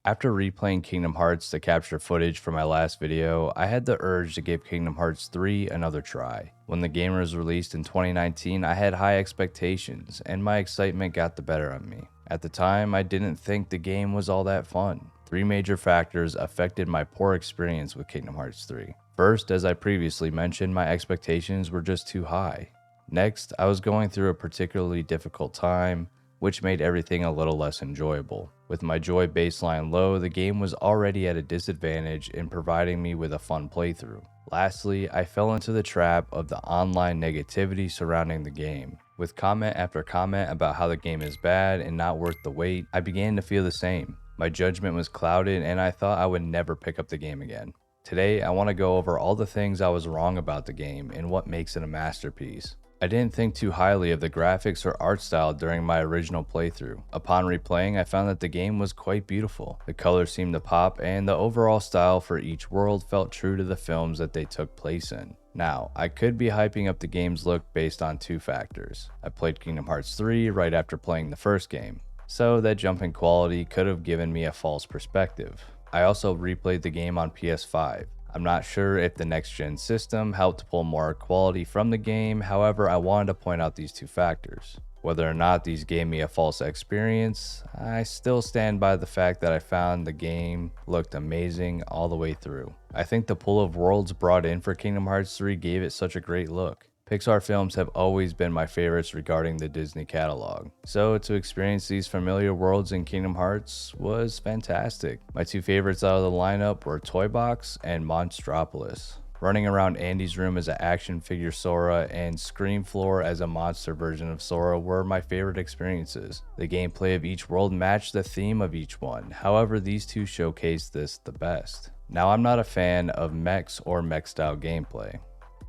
After replaying Kingdom Hearts to capture footage for my last video, I had the urge to give Kingdom Hearts 3 another try. When the game was released in 2019, I had high expectations, and my excitement got the better of me. At the time, I didn't think the game was all that fun. Three major factors affected my poor experience with Kingdom Hearts 3. First, as I previously mentioned, my expectations were just too high. Next, I was going through a particularly difficult time, which made everything a little less enjoyable. With my joy baseline low, the game was already at a disadvantage in providing me with a fun playthrough. Lastly, I fell into the trap of the online negativity surrounding the game. With comment after comment about how the game is bad and not worth the wait, I began to feel the same. My judgment was clouded and I thought I would never pick up the game again. Today, I want to go over all the things I was wrong about the game and what makes it a masterpiece. I didn't think too highly of the graphics or art style during my original playthrough. Upon replaying, I found that the game was quite beautiful. The colors seemed to pop, and the overall style for each world felt true to the films that they took place in. Now, I could be hyping up the game's look based on two factors. I played Kingdom Hearts 3 right after playing the first game, so that jump in quality could have given me a false perspective. I also replayed the game on PS5. I'm not sure if the next-gen system helped pull more quality from the game, however, I wanted to point out these two factors. Whether or not these gave me a false experience, I still stand by the fact that I found the game looked amazing all the way through. I think the pool of worlds brought in for Kingdom Hearts 3 gave it such a great look. Pixar films have always been my favorites regarding the Disney catalog, so to experience these familiar worlds in Kingdom Hearts was fantastic. My two favorites out of the lineup were Toy Box and Monstropolis. Running around Andy's room as an action figure Sora and Screamfloor as a monster version of Sora were my favorite experiences. The gameplay of each world matched the theme of each one, however these two showcased this the best. Now I'm not a fan of mechs or mech style gameplay,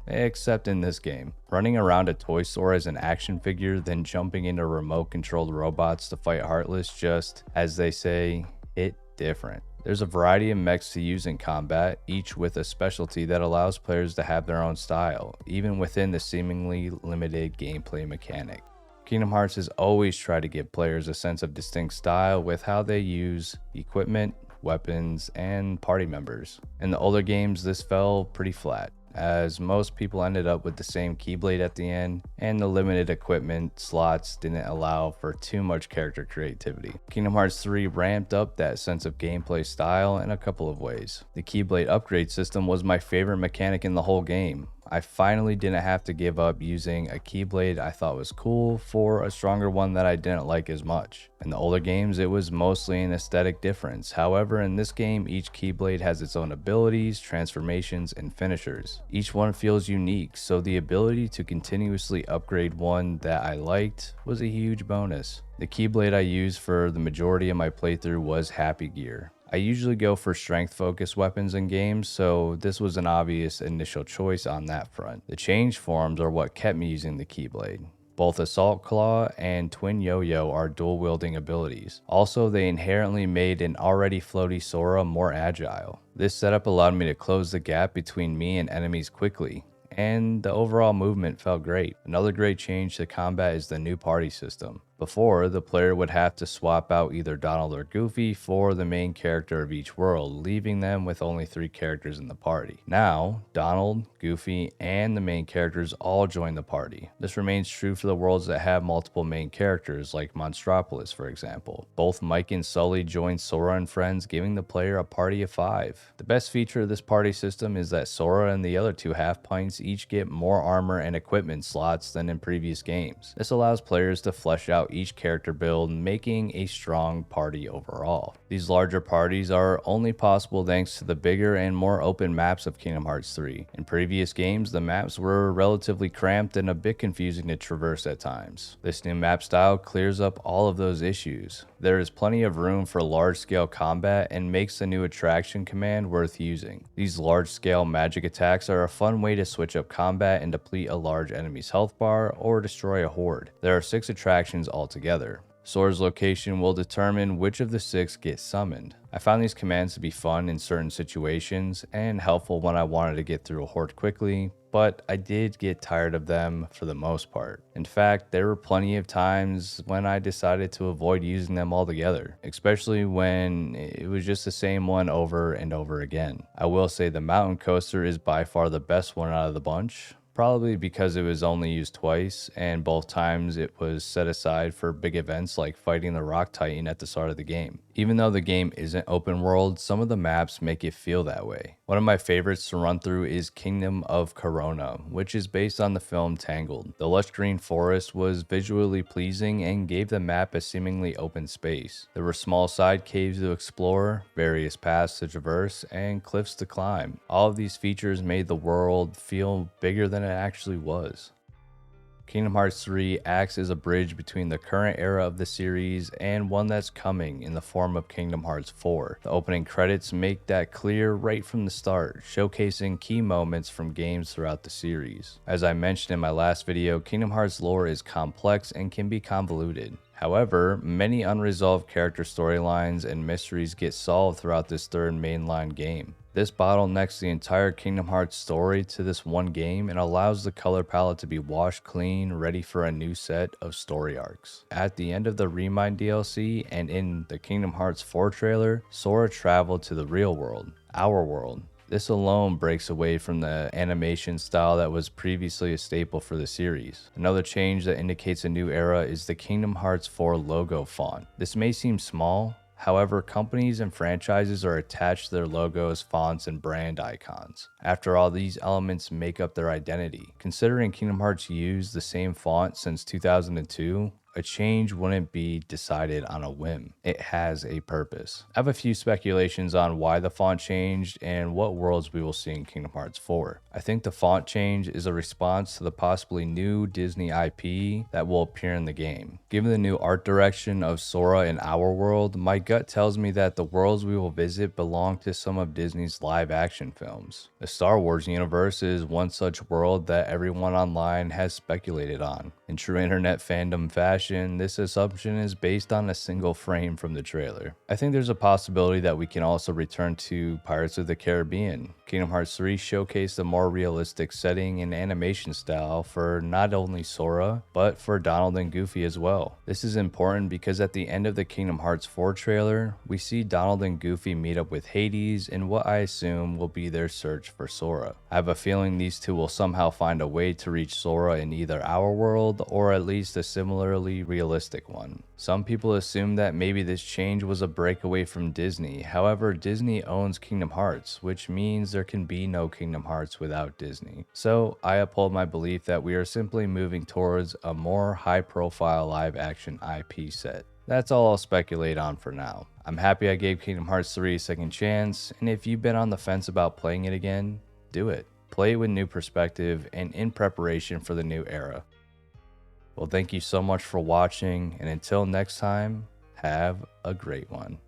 except in this game. Running around a toy store as an action figure, then jumping into remote controlled robots to fight Heartless just, as they say, hit different. There's a variety of mechs to use in combat, each with a specialty that allows players to have their own style, even within the seemingly limited gameplay mechanic. Kingdom Hearts has always tried to give players a sense of distinct style with how they use equipment, weapons, and party members. In the older games, this fell pretty flat, as most people ended up with the same Keyblade at the end, and the limited equipment slots didn't allow for too much character creativity. Kingdom Hearts 3 ramped up that sense of gameplay style in a couple of ways. The Keyblade upgrade system was my favorite mechanic in the whole game. I finally didn't have to give up using a Keyblade I thought was cool for a stronger one that I didn't like as much. In the older games, it was mostly an aesthetic difference. However, in this game, each Keyblade has its own abilities, transformations, and finishers. Each one feels unique, so the ability to continuously upgrade one that I liked was a huge bonus. The Keyblade I used for the majority of my playthrough was Happy Gear. I usually go for strength-focused weapons in games, so this was an obvious initial choice on that front. The change forms are what kept me using the Keyblade. Both Assault Claw and Twin Yo-Yo are dual-wielding abilities. Also, they inherently made an already floaty Sora more agile. This setup allowed me to close the gap between me and enemies quickly, and the overall movement felt great. Another great change to combat is the new party system. Before, the player would have to swap out either Donald or Goofy for the main character of each world, leaving them with only 3 characters in the party. Now, Donald, Goofy, and the main characters all join the party. This remains true for the worlds that have multiple main characters, like Monstropolis for example. Both Mike and Sully join Sora and friends, giving the player a party of 5. The best feature of this party system is that Sora and the other 2 half-pints each get more armor and equipment slots than in previous games. This allows players to flesh out each character build, making a strong party overall. These larger parties are only possible thanks to the bigger and more open maps of Kingdom Hearts 3. In previous games, the maps were relatively cramped and a bit confusing to traverse at times. This new map style clears up all of those issues. There is plenty of room for large-scale combat and makes the new attraction command worth using. These large-scale magic attacks are a fun way to switch up combat and deplete a large enemy's health bar or destroy a horde. There are 6 attractions altogether. Sora's location will determine which of the 6 get summoned. I found these commands to be fun in certain situations and helpful when I wanted to get through a horde quickly, but I did get tired of them for the most part. In fact, there were plenty of times when I decided to avoid using them altogether, especially when it was just the same one over and over again. I will say the mountain coaster is by far the best one out of the bunch. Probably because it was only used twice, and both times it was set aside for big events like fighting the Rock Titan at the start of the game. Even though the game isn't open world, some of the maps make it feel that way. One of my favorites to run through is Kingdom of Corona, which is based on the film Tangled. The lush green forest was visually pleasing and gave the map a seemingly open space. There were small side caves to explore, various paths to traverse, and cliffs to climb. All of these features made the world feel bigger than it actually was. Kingdom Hearts 3 acts as a bridge between the current era of the series and one that's coming in the form of Kingdom Hearts 4. The opening credits make that clear right from the start, showcasing key moments from games throughout the series. As I mentioned in my last video, Kingdom Hearts lore is complex and can be convoluted. However, many unresolved character storylines and mysteries get solved throughout this third mainline game. This bottlenecks the entire Kingdom Hearts story to this one game and allows the color palette to be washed clean, ready for a new set of story arcs. At the end of the Remind DLC and in the Kingdom Hearts 4 trailer, Sora traveled to the real world, our world. This alone breaks away from the animation style that was previously a staple for the series. Another change that indicates a new era is the Kingdom Hearts 4 logo font. This may seem small, however, companies and franchises are attached to their logos, fonts, and brand icons. After all, these elements make up their identity. Considering Kingdom Hearts used the same font since 2002, a change wouldn't be decided on a whim. It has a purpose. I have a few speculations on why the font changed and what worlds we will see in Kingdom Hearts 4. I think the font change is a response to the possibly new Disney IP that will appear in the game. Given the new art direction of Sora in our world, my gut tells me that the worlds we will visit belong to some of Disney's live action films. The Star Wars universe is one such world that everyone online has speculated on. In true internet fandom fashion, this assumption is based on a single frame from the trailer. I think there's a possibility that we can also return to Pirates of the Caribbean. Kingdom Hearts 3 showcased a more realistic setting and animation style for not only Sora, but for Donald and Goofy as well. This is important because at the end of the Kingdom Hearts 4 trailer, we see Donald and Goofy meet up with Hades in what I assume will be their search for Sora. I have a feeling these two will somehow find a way to reach Sora in either our world or at least a similarly realistic one. Some people assume that maybe this change was a breakaway from Disney. However, Disney owns Kingdom Hearts, which means there can be no Kingdom Hearts without Disney. So I uphold my belief that we are simply moving towards a more high-profile live-action IP set. That's all I'll speculate on for now. I'm happy I gave Kingdom Hearts 3 a second chance, and if you've been on the fence about playing it again, do it. Play it with new perspective and in preparation for the new era. Well, thank you so much for watching, and until next time, have a great one.